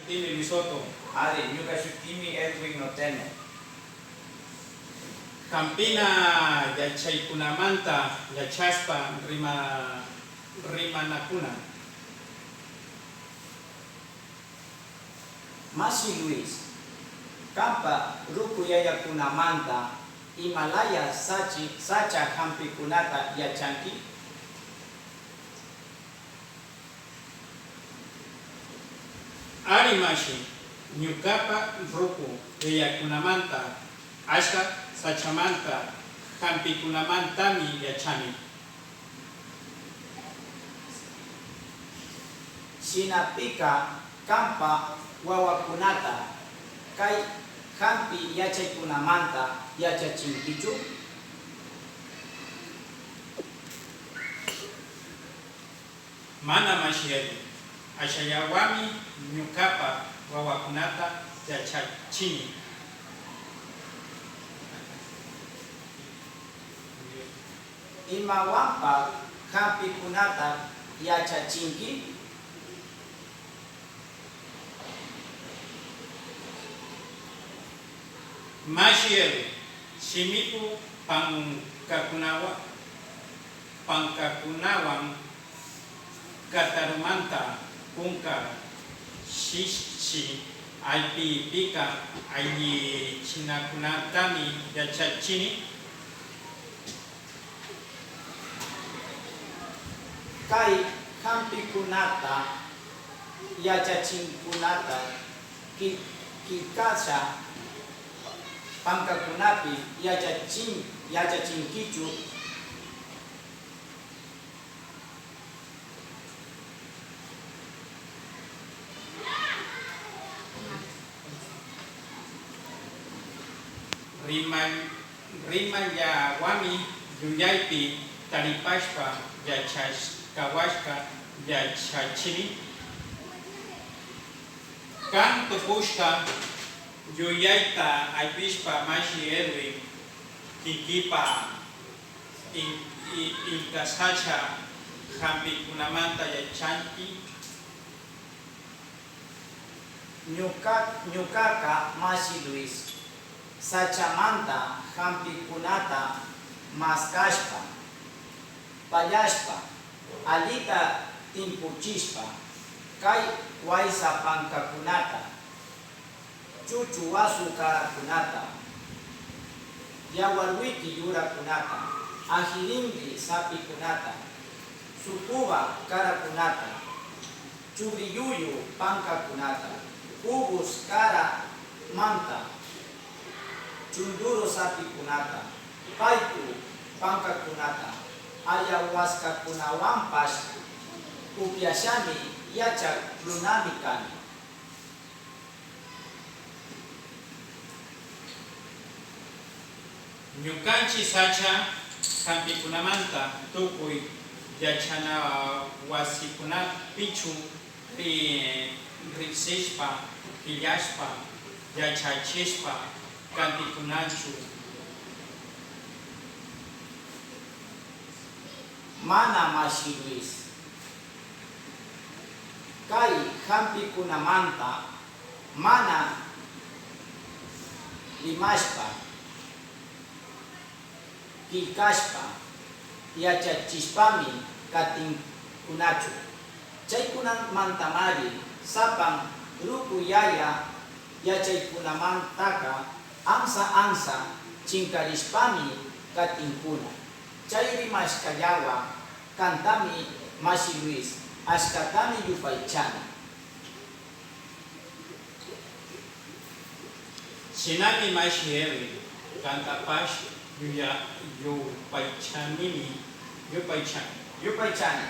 Tini Lisoto. Ari, nyuka shutimi Edwin Noteno. Campina yachay kunamanta yachaspa rima nakuna. Masi Luis, Kampa ruku yaya kunamanta, Himalaya sacha hampi kunata yachanki. Ari mashi, nyukapa ruku yaya kunamanta, ashka sachamanta, hampi kunamantami yachani. Sinapika Kampa wawakunata, kai hampi yachay kunamanta yachachinkichu. Mana mashiyetu, ashayawami nyukapa wawakunata yachachini. Imawampa hampi kunata yachachinki. Mashiyetu, shimipu pangkakunawan katarumanta kunka shishi aipi pika ayi chinakunatami yachachini. Kai hampi kunata yachachin kunata kikasa pangkakunapi yachachinkichu. Riman ya wami yuyaypi taripashpa yachashkawashka yachachini. Kan tupushka yuyayta aypishpa mashi Edwin kikipa inkasacha hampi kunamanta yachanki. Nyukaka Masi Luis, Sachamanta hampi kunata maskashpa, payashpa, alita timpuchishpa, kai waisa pankakunata, chuchu wasu karakunata, yawarwiki yurakunata, ahirimbi sapikunata, sukuba karakunata, churiyuyu pankakunata, ubus kara manta, chunduro sapikunata, paiku pankakunata, ayahuasca kunawampas, upiashami yachak lunamikani. Nyukanchi sacha hampi kunamanta tukuy yachana wasikunat pichu riksishpa killashpa yachachishpa kantikunachu. Mana Masi Luis, kai hampi kunamanta mana limashpa kikashpa yachachishpami katinkunachu. Chay kunamantamari sapan ruku yaya yachaykunamantaka ansa chinkarishpami katinkuna. Chay rimashkallawa kantami Masi Luis, ashkatami yupaychani. Shinami mashi Edwin kantapash yupaychanimi yupaychani.